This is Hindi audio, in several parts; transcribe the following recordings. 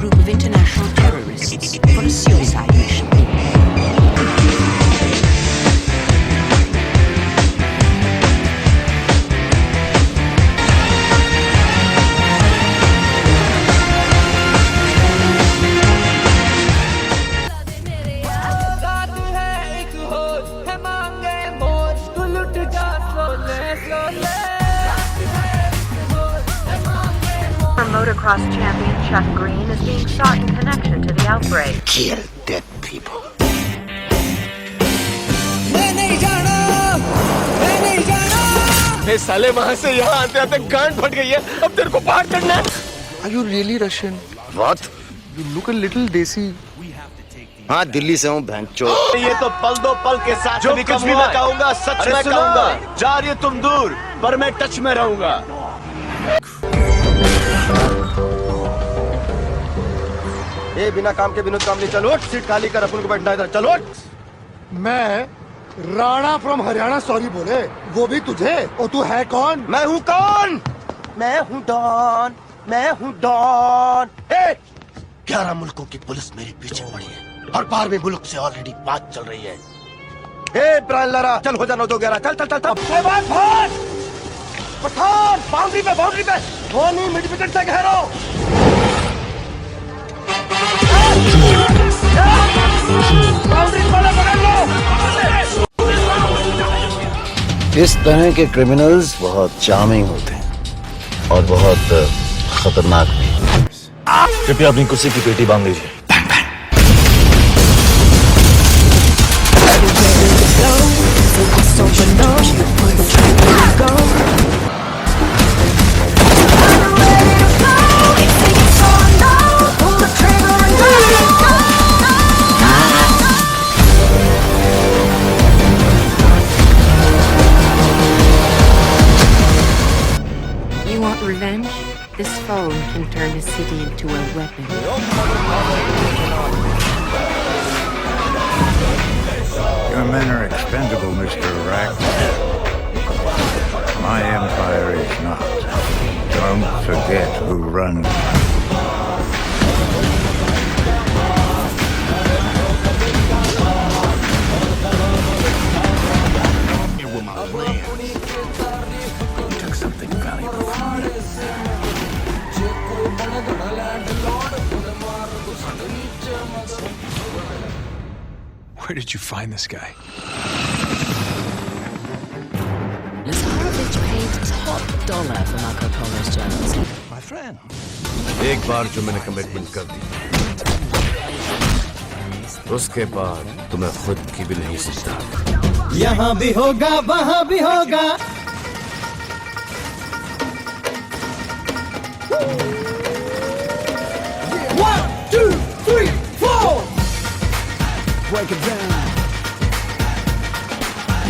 group of international terrorists for a suicide mission. Motocross champion Chuck Green is being sought in connection to the outbreak. Kill dead people. मैं साले वहाँ से यहाँ आते आते गांड फट गई है। अब तेरे को पार करना है। Are you really Russian? What? You look a little desi. हाँ दिल्ली से हूँ भैंचो। ये तो पल दो पल के साथ जो भी कुछ भी मैं कहूँगा सच में कहूँगा। जा रही तुम दूर पर मैं टच में रहूँगा। ये बिना काम के विनोद काम नहीं। चलो सीट खाली कर, अपन को बैठना इधर। चलो। मैं राणा फ्रॉम हरियाणा सॉरी बोले, वो भी तुझे। और तू है कौन? मैं हूँ कौन? मैं हूँ डॉन। मैं हूँ डॉन। 11 मुल्कों की पुलिस मेरे पीछे पड़ी है और 12वें मुल्क से ऑलरेडी बात चल रही है। ब्रायन लारा, चल हो जाना 2-11। चल चल चल चल। पठान बाउंड्री पे धोनी मिड विकेट से घेरो। बाउंड्री पकड़ लो। इस तरह के क्रिमिनल्स बहुत चार्मिंग होते हैं और बहुत खतरनाक भी। कृपया अपनी कुर्सी की पेटी बांध लीजिए। You want revenge? This phone can turn a city into a weapon. Your men are expendable, Mr. Rack. My empire is not. Don't forget who runs. You took something valuable from me. Where did you find this guy? Lazarovich paid top dollar for Marco Polo's journalism. My friend. एक बार जो मैंने कमिटमेंट कर दी, उसके बाद तो मैं खुद की भी नहीं सकता। यहाँ भी होगा वहाँ भी होगा। One, 2, 3, 4. Break it down.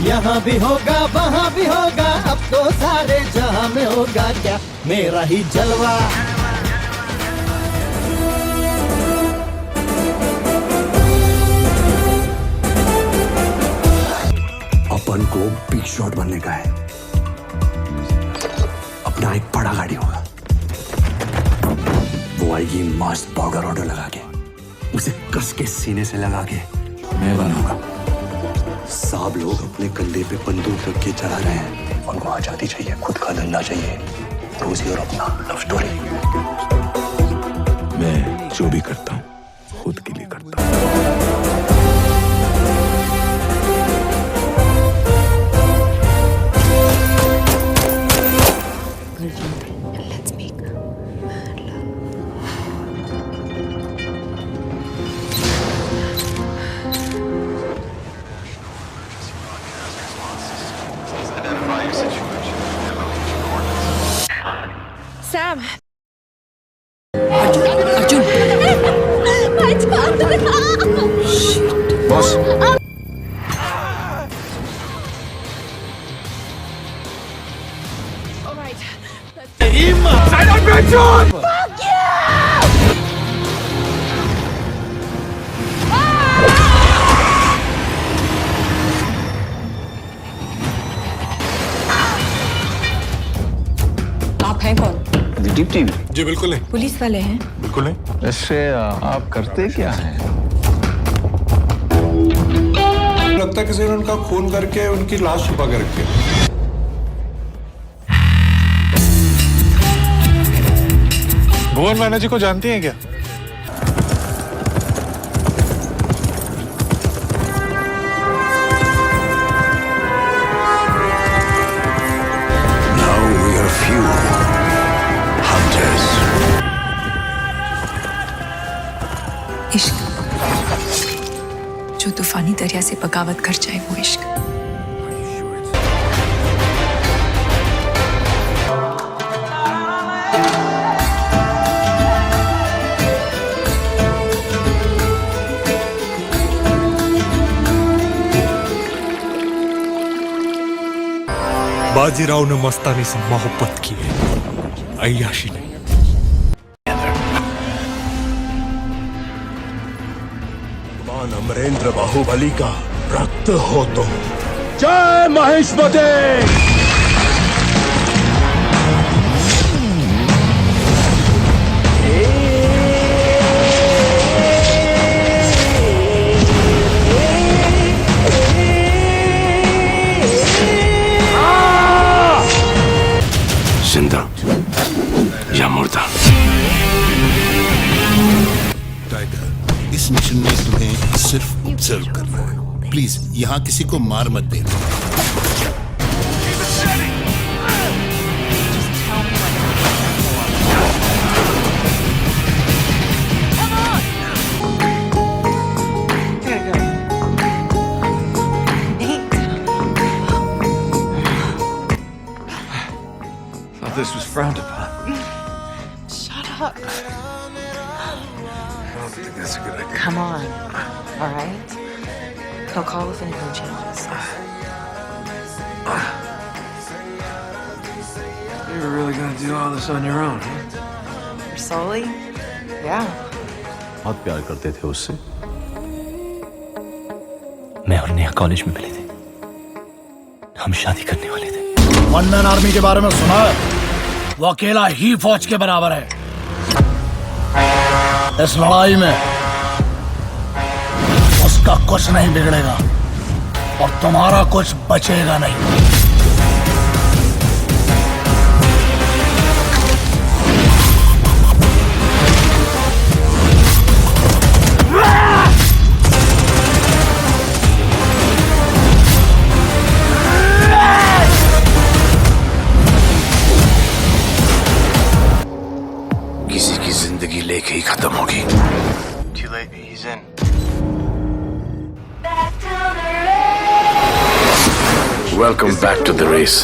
यहाँ भी होगा वहाँ भी होगा, अब तो सारे जहाँ में होगा क्या मेरा ही जलवा। अपन को बिग शॉट बनने का है। अपना एक बड़ा गाड़ी होगा, वो आएगी मस्त पाउडर ऑर्डर लगा के, उसे कस के सीने से लगा के मैं बनाऊंगा। सब लोग अपने कंधे पे बंदूक रख के चढ़ा रहे हैं। उनको आजादी चाहिए, खुद का धंधा चाहिए, रोजी और अपना लव स्टोरी। मैं जो भी करता हूँ खुद के लिए करता हूँ। Let's make mad love. Sam! Arjun! Shit. Boss, आप हैं कौन? अजीब टीवी। जी बिल्कुल नहीं। पुलिस वाले हैं? बिल्कुल नहीं। इससे आप करते क्या हैं? लगता है किसी ने उनका खून करके उनकी लाश छुपा के रखी है। भुवन बैनर्जी को जानती हैं क्या? Now we are few hunters. इश्क जो तूफानी दरिया से बगावत कर जाए, वो इश्क। बाजीराव ने मस्तानी से मोहब्बत की है, अय्याशी नहीं। भगवान अमरेंद्र बाहुबली का रक्त हो तो जय महेशमती। जिंदा या मुर्दा? टाइगर, इस मिशन में तुम्हें सिर्फ ऑब्जर्व करना है। प्लीज यहाँ किसी को मार मत देना। This was frowned upon. Shut up. I don't think that's a good idea. Come on. All right? He'll call if anything changes. You were really gonna do all this on your own, huh? Solely? Yeah. बहुत प्यार करते थे उससे। मैं और नेहा कॉलेज में मिले थे, हम शादी करने वाले थे। वन मैन आर्मी के बारे में सुना है? वो अकेला ही फौज के बराबर है। इस लड़ाई में उसका कुछ नहीं बिगड़ेगा और तुम्हारा कुछ बचेगा नहीं। किसी की जिंदगी लेके ही खत्म होगी। Welcome back to the race.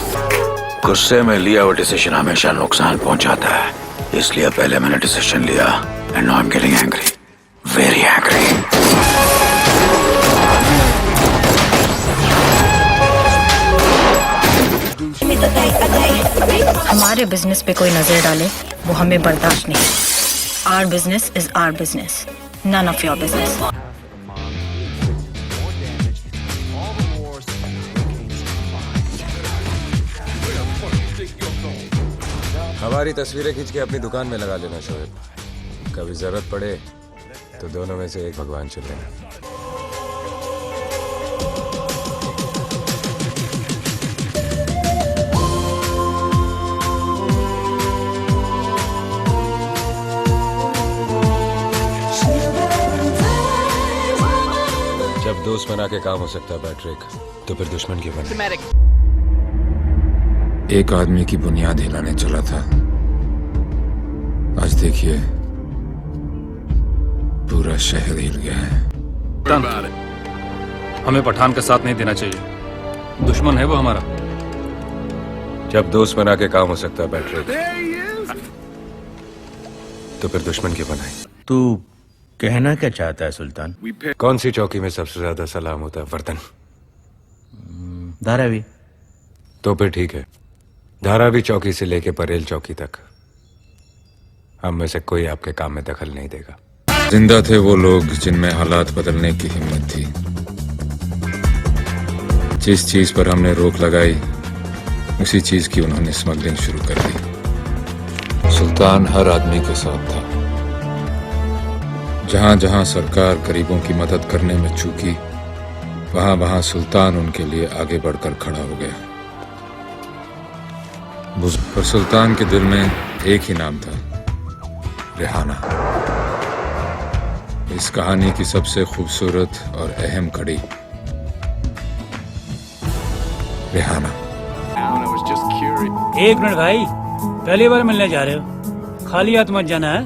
गुस्से में लिया हुआ डिसीजन हमेशा नुकसान पहुंचाता है, इसलिए पहले मैंने डिसीजन लिया and now I'm getting angry, very angry. हमारे बिजनेस पे कोई नजर डाले वो हमें बर्दाश्त नहीं। Our business is our business, none of your business. हमारी तस्वीरें खींच के अपनी दुकान में लगा लेना शोएब। कभी जरूरत पड़े तो दोनों में से एक भगवान चुन लेना। जब दोस्त बना के काम हो सकता है पैट्रिक, तो फिर दुश्मन क्यों बने? एक आदमी की बुनियाद हिलाने चला था, आज देखिए पूरा शहर हिल गया है। हमें पठान का साथ नहीं देना चाहिए, दुश्मन है वो हमारा। जब दोस्त बना के काम हो सकता है पैट्रिक, तो फिर दुश्मन क्यों बनाए? तू कहना क्या चाहता है सुल्तान? कौन सी चौकी में सबसे ज्यादा सलाम होता है वर्तन? धारावी। तो फिर ठीक है, धारावी चौकी से लेके परेल चौकी तक हम में से कोई आपके काम में दखल नहीं देगा। जिंदा थे वो लोग जिनमें हालात बदलने की हिम्मत थी। जिस चीज पर हमने रोक लगाई, उसी चीज की उन्होंने स्मगलिंग शुरू कर दी। सुल्तान हर आदमी के साथ था। जहां जहां सरकार गरीबों की मदद करने में चूकी, वहां वहां सुल्तान उनके लिए आगे बढ़कर खड़ा हो गया। पर सुल्तान के दिल में एक ही नाम था, रेहाना। इस कहानी की सबसे खूबसूरत और अहम कड़ी, रेहाना। एक मिनट भाई, पहली बार मिलने जा रहे हो, खाली हाथ मत जाना है।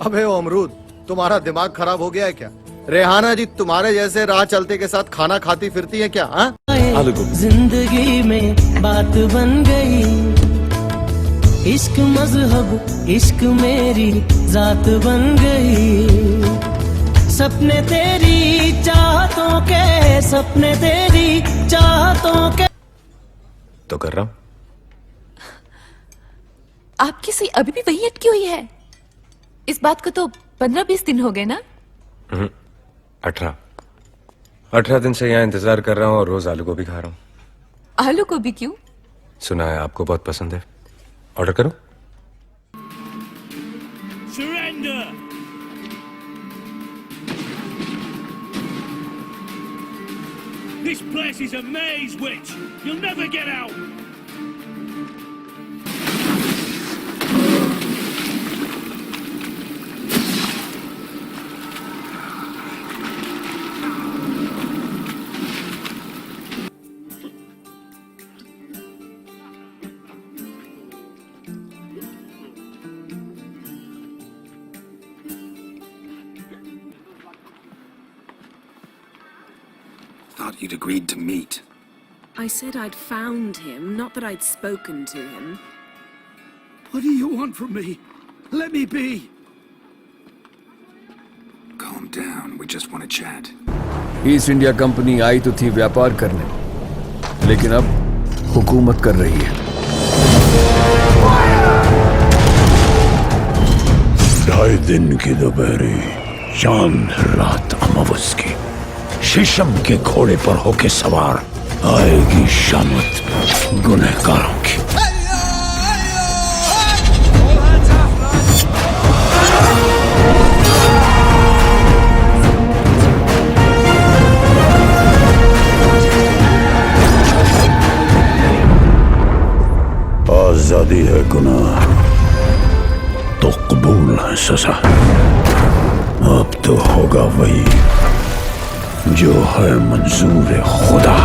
अबे ओ अमरूद, तुम्हारा दिमाग खराब हो गया है क्या? रेहाना जी तुम्हारे जैसे राह चलते के साथ खाना खाती फिरती है क्या? हाँ? जिंदगी में बात बन गई, इश्क मजहब इश्क मेरी जात बन गई। सपने तेरी चाहतों के, सपने तेरी चाहतों के। तो कर रहा हूं। आपकी सुई अभी भी वही अटकी हुई है? इस बात को तो 15-20 दिन हो गए ना? 18 दिन से यहाँ इंतजार कर रहा हूँ और रोज आलू गोभी खा रहा हूँ। आलू गोभी क्यों? सुना है आपको बहुत पसंद है, ऑर्डर करो। Surrender! This place is a maze, witch. You'll never get out. Thought you'd agreed to meet. I said I'd found him, not that I'd spoken to him. What do you want from me? Let me be. Calm down, we just want to chat. East India Company आई तो थी व्यापार करने, लेकिन अब हुकूमत कर रही है। ढाई दिन की दोपहरी, चांद रात अमावस की, शीशम के घोड़े पर होके सवार आएगी शामत गुनहगारों की। आजादी है गुनाह तो कबूल है सजा। अब तो होगा वही जो है मंजूर खुदा।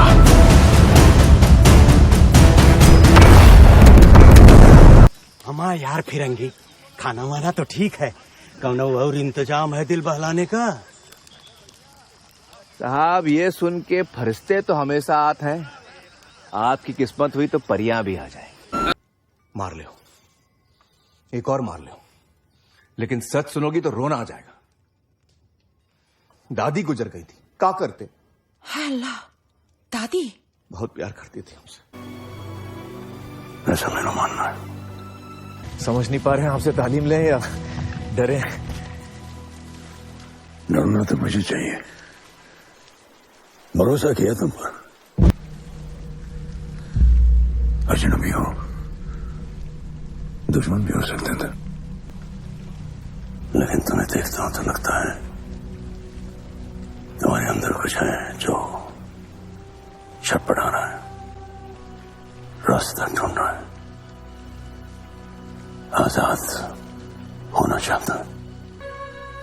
हमारा यार फिरंगी, खाना वाना तो ठीक है, कौनो और इंतजाम है दिल बहलाने का? साहब ये सुन के फरिश्ते तो हमेशा आते हैं, आपकी किस्मत हुई तो परियां भी आ जाए। मार लो, एक और मार लो, लेकिन सच सुनोगी तो रोना आ जाएगा। दादी गुजर गई थी, क्या करते? अल्लाह, दादी बहुत प्यार करती थी हमसे। ऐसा मेरा मानना है। समझ नहीं पा रहे हैं आपसे तालीम लें या डरे? डरना तो मुझे चाहिए, भरोसा किया तुम पर। अजनबी हो, दुश्मन भी हो सकते थे, लेकिन तुम्हें देखता हूं तो लगता है तुम्हारे अंदर कुछ है जो छटपटा रहा है, रास्ता ढूंढ रहा है, आजाद होना चाहता है।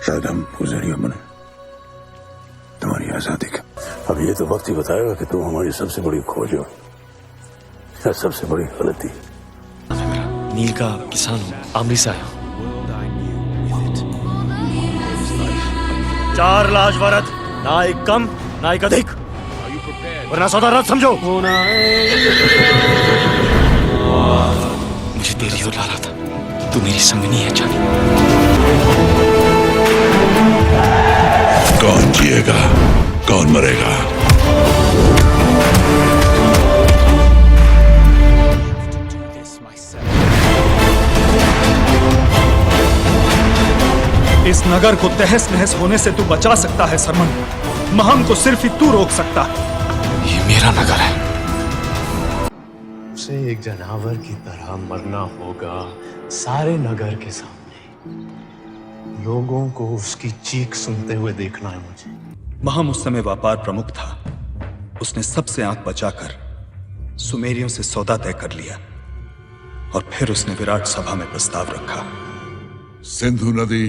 शायद हम वो जरिया बने तुम्हारी आजादी का। अब ये तो वक्त ही बताएगा कि तुम हमारी सबसे बड़ी खोज हो या सबसे बड़ी गलती। नील का किसान हूँ, आमरी से आया हूँ। 4 लाश वारद, ना एक कम ना एक अधिक, वरना सौदा रद्द समझो। मुझे तेरी ओर ला रहा था, तू मेरी संगनी है जानी। कौन जिएगा कौन मरेगा? इस नगर को तहस नहस होने से तू बचा सकता है सरमन, महम को सिर्फ ही तू रोक सकता है। ये मेरा नगर है। उसे एक जानवर की तरह मरना होगा सारे नगर के सामने। लोगों को उसकी चीख सुनते हुए देखना है मुझे। महम उस समय व्यापार प्रमुख था। उसने सबसे आंख बचाकर सुमेरियों से सौदा तय कर लिया और फिर उसने विराट सभा में प्रस्ताव रखा। सिंधु नदी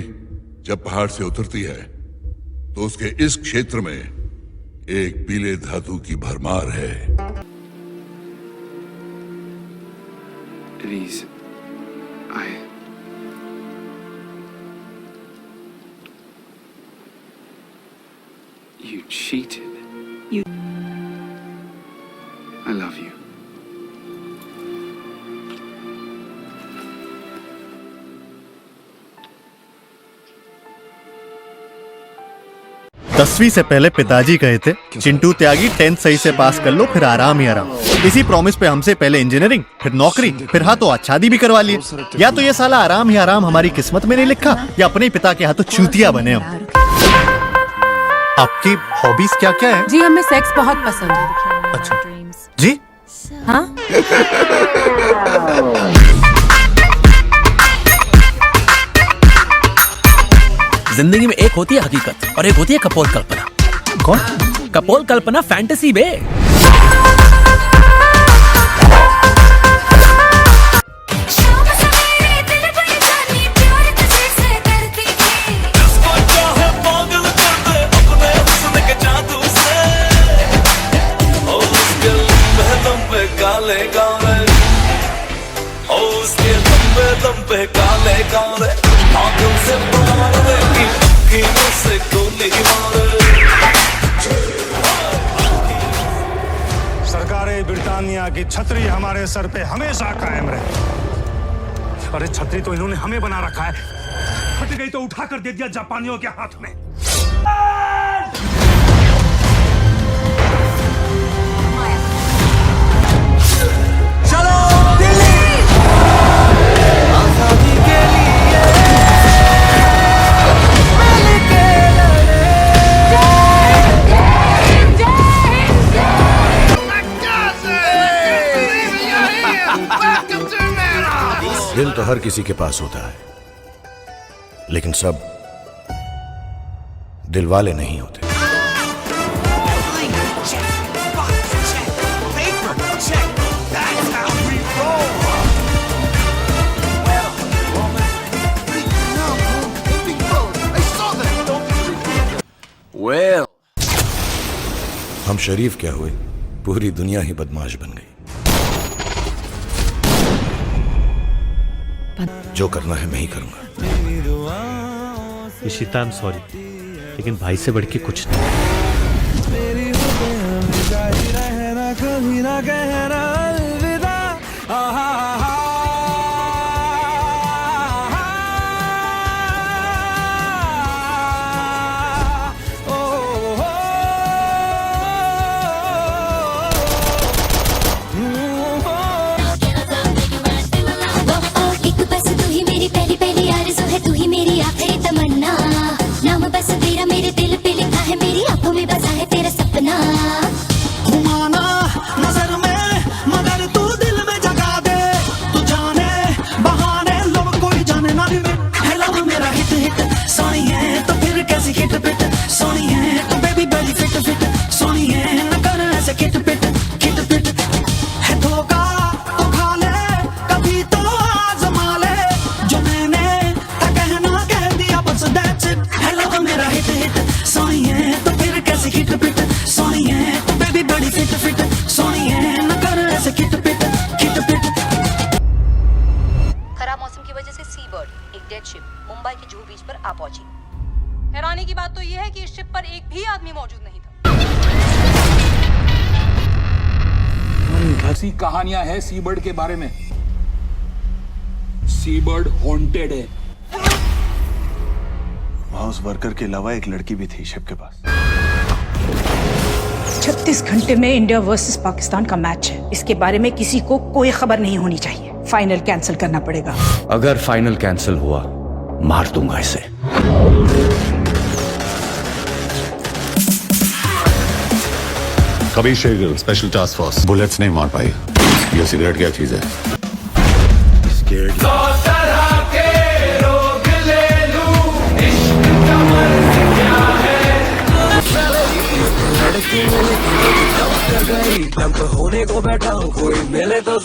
जब पहाड़ से उतरती है तो उसके इस क्षेत्र में एक पीले धातु की भरमार है। Please, You cheated. I love you. दसवीं से पहले पिताजी कहे थे, चिंटू त्यागी 10th सही से पास कर लो, फिर आराम ही आराम। इसी प्रॉमिस पे हमसे पहले इंजीनियरिंग, फिर नौकरी, फिर हाँ तो आज शादी भी करवा लिए। या तो ये साला आराम ही आराम हमारी किस्मत में नहीं लिखा, या अपने ही पिता के हाथों चूतिया बने हम। आपकी हॉबीज क्या क्या है? जी हमें सेक्स बहुत पसंद है। अच्छा जी हाँ। जिंदगी में एक होती है हकीकत और एक होती है कपोल कल्पना। कौन? कपोल कल्पना फैंटेसी बे। सरकारें ब्रिटानिया की छतरी हमारे सर पे हमेशा कायम रहे। अरे छतरी तो इन्होंने हमें बना रखा है, फट गई तो उठा कर दे दिया जापानियों के हाथ में। चलो दिल्ली आजादी के लिए मिलके दिल तो हर किसी के पास होता है, लेकिन सब दिल वाले नहीं होते। Well. हम शरीफ क्या हुए, पूरी दुनिया ही बदमाश बन गई। जो करना है मैं ही करूंगा। इशिता, आई एम सॉरी, लेकिन भाई से बढ़ के कुछ नहीं। कभी ना कहना अलविदा। घुमाना नजर में मगर तू दिल में जगा दे, तू जाने बहाने लोग कोई जाने ना भी। हेलो मेरा हिट हिट सोनी है तो फिर कैसी हिट पिट, सोनी है तो बेबी बेली फिट फिट, सोनी है न कर ऐसे किट पिट है। धोखा तो खा ले कभी तो आजमा ले, जो मैंने था कहना कह दिया बस दैट्स इट। हेलो मेरा हिट हिट सोनी है तो फिर कैसी हिट पिट, सोनी है तो बेबी बड़ी फिट फिट, सोनी है न कर ऐसे किट पिट। खराब मौसम की वजह से सी बर्ड एक डेड शिप मुंबई के जुहू बीच पर आ पहुंची। हैरानी की बात तो यह है कि इस शिप पर एक भी आदमी मौजूद नहीं था। ऐसी कहानियां हैं सी बर्ड के बारे में। सी बर्ड हॉन्टेड है। वहां उस वर्कर के अलावा एक लड़की भी थी शिप के पास। 36 घंटे में इंडिया वर्सेस पाकिस्तान का मैच है, इसके बारे में किसी को कोई खबर नहीं होनी चाहिए। फाइनल कैंसिल करना पड़ेगा। अगर फाइनल कैंसिल हुआ मार दूंगा इसे। कभी शेर स्पेशल टास्क फोर्स बुलेट्स नहीं मार पाई। ये सिगरेट क्या चीज है? होने को बैठा हूँ कोई मिले तो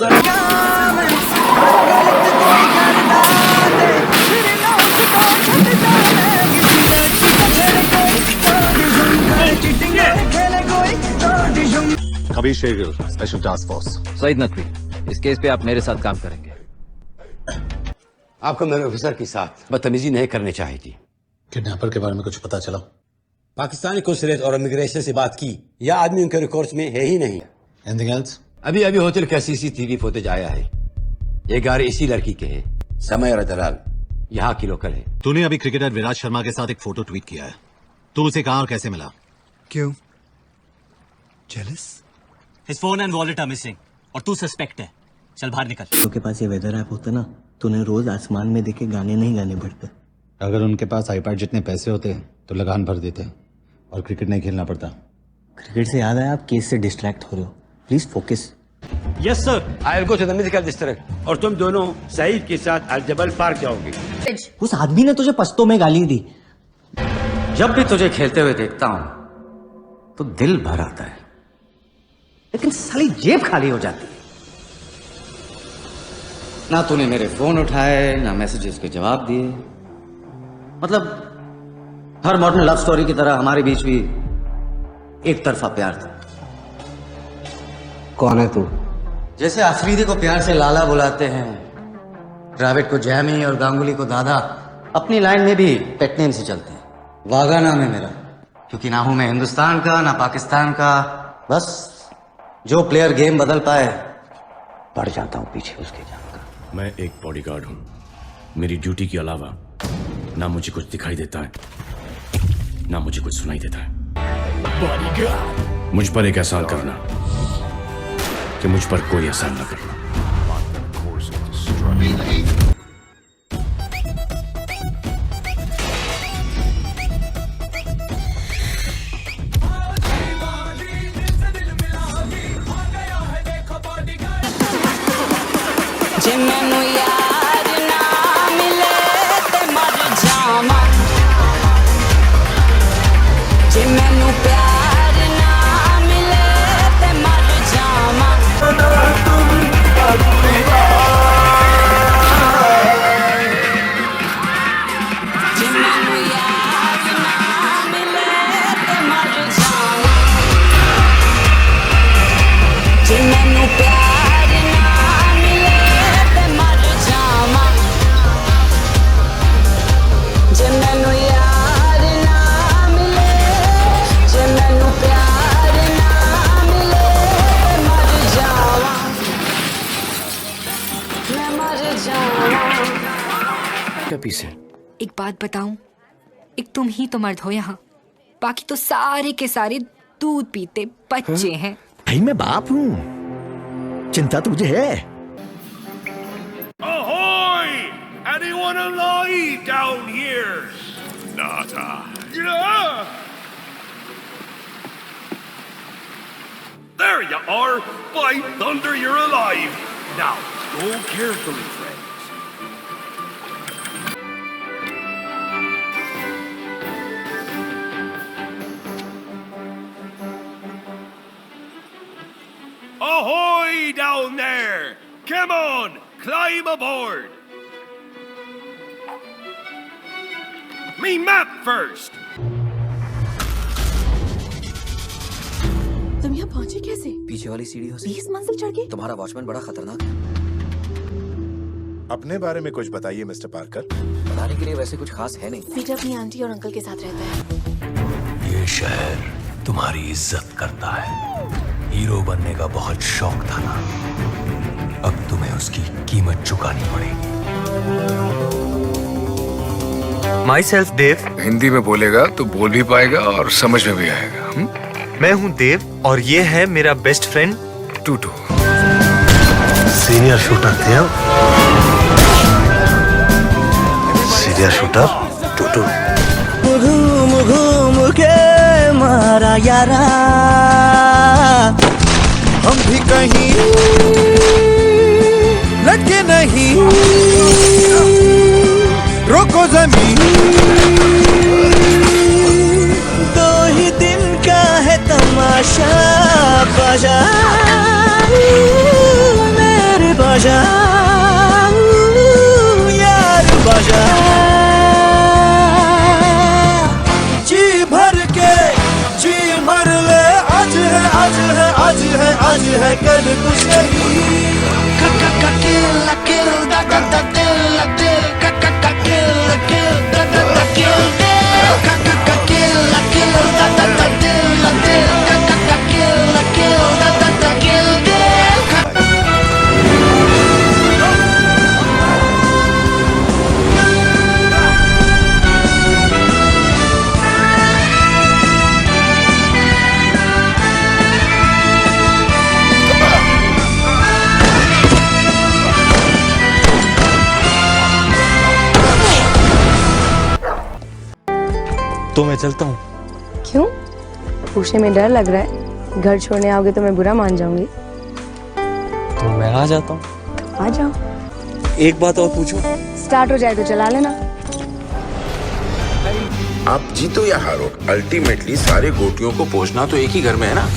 कभी शेर special task force. Saeed Naqvi, इस केस पे आप मेरे साथ काम करेंगे। आपको मेरे ऑफिसर के साथ बदतमीजी नहीं करनी चाहिए थी। किडनैपर के बारे में कुछ पता चला? पाकिस्तानी कॉन्सुलेट और इमिग्रेशन से बात की, यह आदमी उनके रिकॉर्ड्स में है ही नहीं। Anything else? अभी होटल का सीसीटीवी फुटेज आया है। ये गाड़ी इसी लड़की के है, समय और दलाल यहाँ की लोकल है। तूने अभी क्रिकेटर विराट शर्मा के साथ एक फोटो ट्वीट किया है, तू उसे कहाँ और कैसे मिला? क्यों? Jealous? His phone and wallet are missing और तू सस्पेक्ट है। चल बाहर निकल। तो के पास ये वेदर ऐप होता ना, तूने रोज आसमान में देखे गाने नहीं गाने पड़ते। अगर उनके पास आईपैड जितने पैसे होते तो लगान भर देते और क्रिकेट नहीं खेलना पड़ता। क्रिकेट से याद है, आप केस से डिस्ट्रैक्ट हो रहे हो, please focus. Yes sir, I will go to the musical district और तुम दोनों सईद के साथ अल-जबल पार्क जाओगे। उस आदमी ने तुझे पश्तो में गाली दी। जब भी तुझे खेलते हुए देखता हूँ तो दिल भर आता है, लेकिन साली जेब खाली हो जाती है। ना तूने मेरे फोन उठाए, ना मैसेजेस के जवाब दिए। मतलब हर मॉडर्न लव स्टोरी की तरह हमारे बीच भी एक तरफा प्यार था। कौन है तू? जैसे आफरीदी को प्यार से लाला बुलाते हैं, द्रविड़ को जैमी और गांगुली को दादा, अपनी लाइन में भी पेट नेम से चलते हैं। वागा नाम है मेरा, क्योंकि ना हूं मैं हिंदुस्तान का ना पाकिस्तान का। बस जो प्लेयर गेम बदल पाए, पड़ जाता हूं पीछे उसके जान का। मैं एक बॉडीगार्ड हूं, मेरी ड्यूटी के अलावा ना मुझे कुछ दिखाई देता है ना मुझे कुछ सुनाई देता है। मुझ पर एक एहसान करना कि मुझ पर कोई एहसान न करना। जे मैनू यार ना मिले ते मर जावा, जे मैनू प्यार ना मिले ते मर जावा। जे मैनू यार ना मिले ते मर जावा, जे मैनू प्यार ना मिले ते मर जावा, जे मैनू यार ना मिले, जे मैनू प्यार ना मिले ते मर जावा, मैं मर जावा। क्या पीस है? एक बात बताऊं, एक तुम ही तो मर्द हो यहाँ, बाकी तो सारे के सारे दूध पीते बच्चे हैं। भाई मैं बाप हूँ, चिंता तो मुझे है। Ahoy! Anyone alive down here? Nada. Yeah! There you are! By thunder, you're alive! Now, go carefully, friends. Ahoy down there! Come on, climb aboard! Me map first! तुम यहाँ पहुँचे कैसे? पीछे वाली सीढ़ियों से 20 मंजिल चढ़ के? तुम्हारा वॉचमैन बड़ा खतरनाक है। अपने बारे में कुछ बताइए मिस्टर पार्कर। बताने के लिए वैसे कुछ खास है नहीं। पीटर अपनी आंटी और अंकल के साथ रहता है। ये शहर तुम्हारी इज्जत करता है। हीरो बनने का बहुत शौक था ना, अब तुम्हें उसकी कीमत चुकानी पड़ेगी। माई सेल्फ देव। हिंदी में बोलेगा तो बोल भी पाएगा और समझ में भी आएगा। मैं हूँ देव और ये है मेरा बेस्ट फ्रेंड टूटू। सीनियर शूटर देव, सीनियर शूटर टूटू। घूम घूम के मारा यारा, हम भी कहीं लटके नहीं, रोको ज़मीन। दो ही दिन का है तमाशा, बाजा मेरे बाजा यार बाजा। जी भर के जी भर ले, आज है आज है आज है आज है कल कुछ नहीं। Kill da da da kill kill ka ka ka kill kill da da da kill ka ka ka kill da da da kill ka ka ka kill da da da kill तो मैं चलता हूँ। क्यों? पूछने में डर लग रहा है? घर छोड़ने आओगे तो मैं बुरा मान जाऊंगी। तो मैं आ जाता हूँ। आ जाओ। एक बात और पूछूं? स्टार्ट हो जाए तो चला लेना। आप जीतो या हारो, अल्टीमेटली सारे गोटियों को पहुंचना तो एक ही घर में है ना।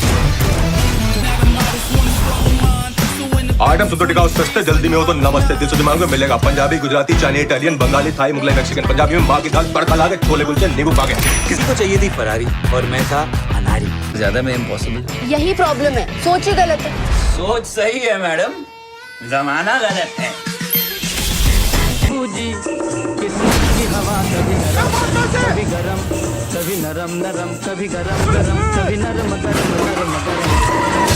आइटम शुद्ध टिकाऊ सस्ते, जल्दी में हो तो नमस्ते। 300 दिमाग में मिलेगा Punjabi, Gujarati, Chinese, Italian, Bengali, Thai, Mughlai, Mexican. Punjabi में माँ की दाल तड़का ला के छोले कुलचे नींबू पाके। किसी को चाहिए थी फरारी और मैं था अनारी। ज्यादा में इम्पॉसिबल। यही प्रॉब्लम है, सोच ही गलत है। सोच सही है मैडम, जमाना गलत है। की हवा कभी गरम कभी नरम नरम, कभी गरम गरम कभी नरम गरम नरम गरम।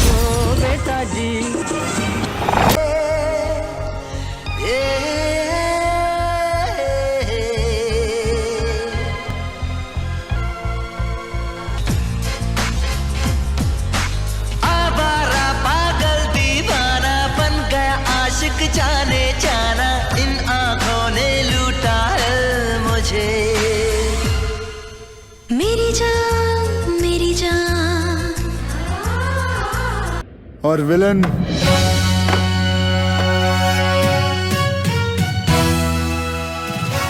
ओ बेटा जी आवारा पागल दीवाना बन गया आशिक, जाने जाना इन आंखों ने लूटा है मुझे। मेरी जान और विलन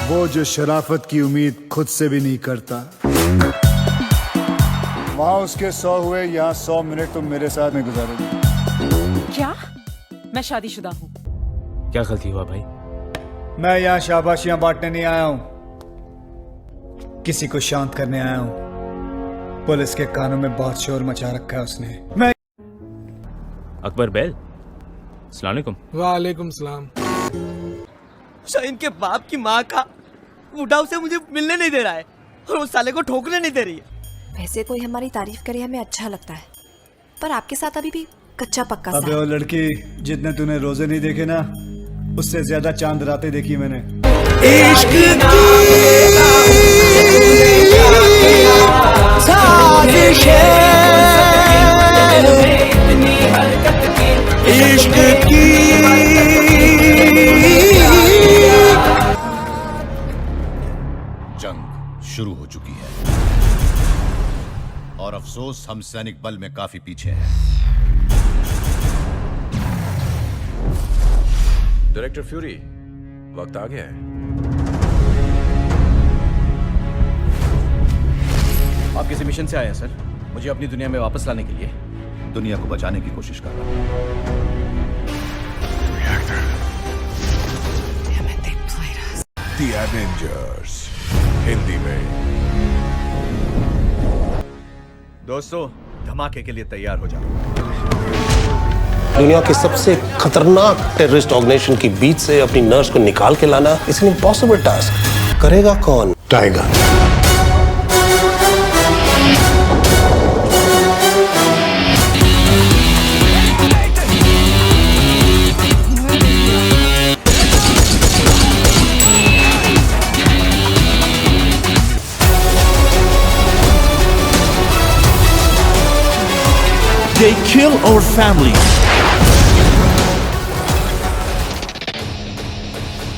वो जो शराफत की उम्मीद खुद से भी नहीं करता। वहां उसके 100 हुए, यहाँ 100 मिनट तुम मेरे साथ में गुजारोगे। क्या? मैं शादीशुदा हूँ। क्या गलती हुआ भाई? मैं यहाँ शाबाशियां बांटने नहीं आया हूँ, किसी को शांत करने आया हूँ। पुलिस के कानों में बहुत शोर मचा रखा है उसने। मैं अकबर बैल, अस्सलाम वालेकुम। वालेकुम सलाम। शाहीन के बाप की माँ का बूढ़ा उसे मुझे मिलने नहीं दे रहा है और उस साले को ठोकने नहीं दे रही है। वैसे कोई हमारी तारीफ करे हमें अच्छा लगता है, पर आपके साथ अभी भी कच्चा पक्का सा। अबे वो लड़की, जितने तूने रोजे नहीं देखे ना, उससे ज्यादा चांद रातें देखी मैंने। इश्क की साजिश इश्क की जंग शुरू हो चुकी है और अफसोस हम सैनिक बल में काफी पीछे हैं। डायरेक्टर फ्यूरी, वक्त आ गया है। आप किसी मिशन से आए हैं सर? मुझे अपनी दुनिया में वापस लाने के लिए। दुनिया को बचाने की कोशिश कर रहा हूं। The Avengers हिंदी में। दोस्तों, धमाके के लिए तैयार हो जाओ। दुनिया के सबसे खतरनाक टेररिस्ट ऑर्गेनाइजेशन के बीच से अपनी नर्स को निकाल के लाना इट्स एन इम्पॉसिबल टास्क। करेगा कौन? Tiger. They kill our families.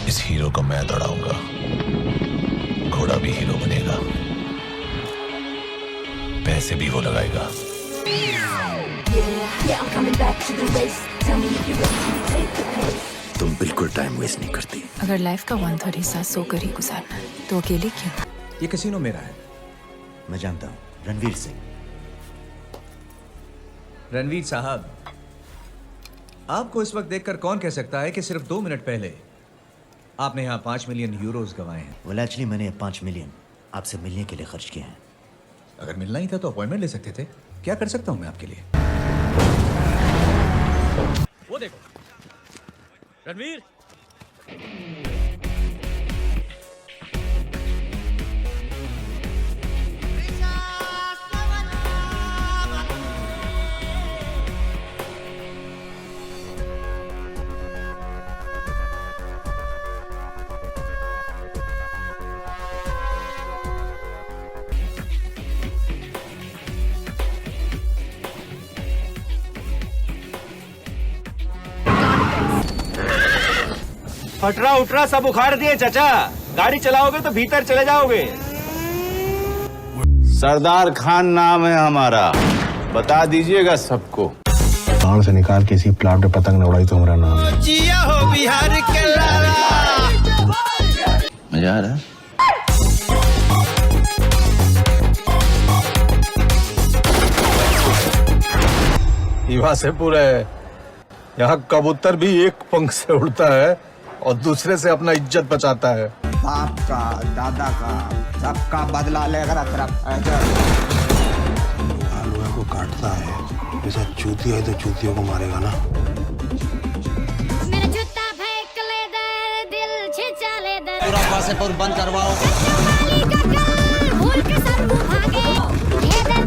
इस हीरो को मैं दौड़ाऊंगा, घोड़ा भी हीरो बनेगा, पैसे भी वो लगाएगा। वेस्ट नहीं करती। अगर लाइफ का 1/3 हिस्सा सोकर ही गुजारना है तो अकेले क्यों? ये कैसीनो मेरा है, मैं जानता हूँ। रणवीर सिंह। रणवीर साहब, आपको इस वक्त देखकर कौन कह सकता है कि सिर्फ 2 मिनट पहले आपने यहाँ 5 मिलियन यूरोस गंवाए हैं? वेल एक्चुअली मैंने 5 मिलियन आपसे मिलने के लिए खर्च किए हैं। अगर मिलना ही था तो अपॉइंटमेंट ले सकते थे। क्या कर सकता हूँ मैं आपके लिए? वो देखो रणवीर। फटरा उठरा सब उखाड़ दिए चाचा। गाड़ी चलाओगे तो भीतर चले जाओगे। सरदार खान नाम है हमारा, बता दीजिएगा सबको। गांव से निकाल के इसी प्लाट पे पतंग न उड़ाई तो हमारा नाम है। जिया हो बिहार के लाला। मजा आ रहा है? युवा से पूरे यहाँ कबूतर भी एक पंख से उड़ता है और दूसरे से अपना इज्जत बचाता है। बाप का, दादा का, सबका बदला लेकर आलू को काटता है, जैसा चूती है तो चूतियों को मारेगा ना। मेरा जूता फेंक ले दे, दिल छिचा ले दे। पूरा पासेपुर बंद करवाओ। भूल के सब भागे। हेदर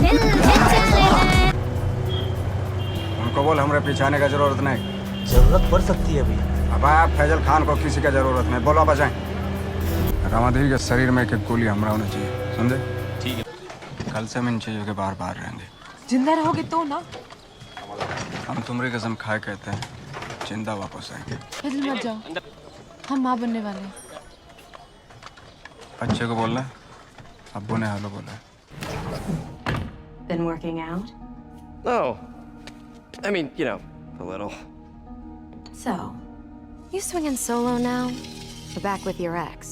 दिल छिचा ले दे। उनको बोल हमारे पीछे आने का जरूरत नहीं। जरूरत पड़ सकती है अभी। अब आप फैजल खान को किसी का जरूरत नहीं, बोलो बजाएं। रामाधीर के शरीर में एक गोली हमरा होनी चाहिए, समझे? ठीक है। कल से हम इन चीजों के बाहर बाहर रहेंगे। जिंदा रहोगे तो ना। हम तुम्हारी कसम खाए कहते हैं, जिंदा वापस आएंगे। फजल मत जाओ, हम माँ बनने वाले हैं। बच्चे को बोलना, अब्बू ने हालो बोला। Been working out? No. I mean, you know, a little. So, you swinging solo now? Or back with your ex?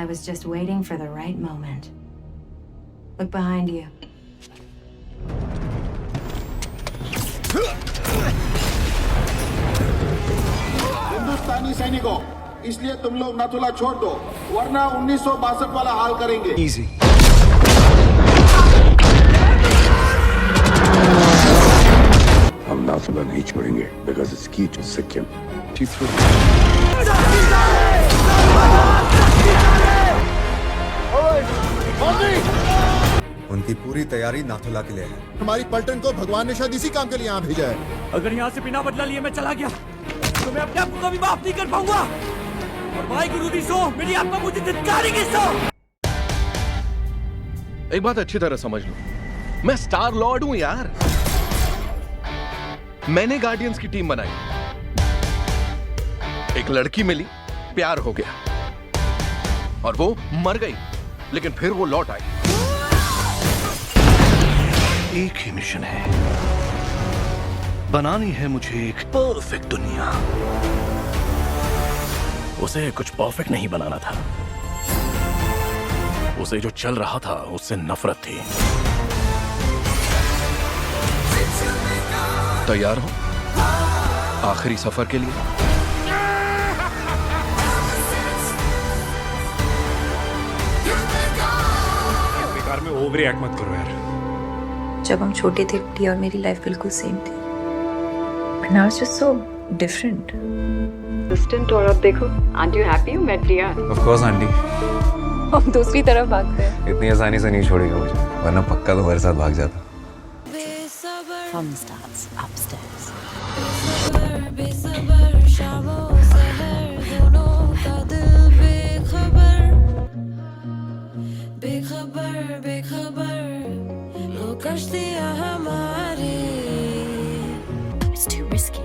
I was just waiting for the right moment. Look behind you. हिंदुस्तानी सैनिकों, इसलिए तुम लोग नाथुला छोड़ दो, वरना 1962 वाला हाल करेंगे। Easy. हम नाथुला नहीं छोड़ेंगे because it's key to Sikkim. उनकी पूरी तैयारी नाथुला के लिए है। हमारी पलटन को भगवान ने शायद इसी काम के लिए यहाँ भेजा है। अगर यहाँ से बिना बदला लिए मैं चला गया तो मैं अपने आप को कभी माफ नहीं कर पाऊंगा। और भाई गुरु दी सो, मेरी आत्मा मुझे धिक्कारेगी सो। एक बात अच्छी तरह समझ लो, मैं स्टार लॉर्ड हूं यार। मैंने गार्डियंस की टीम बनाई, एक लड़की मिली, प्यार हो गया और वो मर गई, लेकिन फिर वो लौट आई। एक ही मिशन है, बनानी है मुझे एक परफेक्ट दुनिया। उसे कुछ परफेक्ट नहीं बनाना था, उसे जो चल रहा था उससे नफरत थी। तैयार हो आखिरी सफर के लिए? बेकार में ओवर रिएक्ट मत करो यार। जब हम छोटे थे टी और मेरी लाइफ बिल्कुल सेम थी। But now it's just so different. Distant और अब देखो, aren't you happy you met Priya? Of course aunty. हम दूसरी तरफ भागते हैं। इतनी आसानी से नहीं छोड़ेगा मुझे, वरना पक्का तो मेरे साथ भाग जाता। Fun starts upstairs. It's too risky.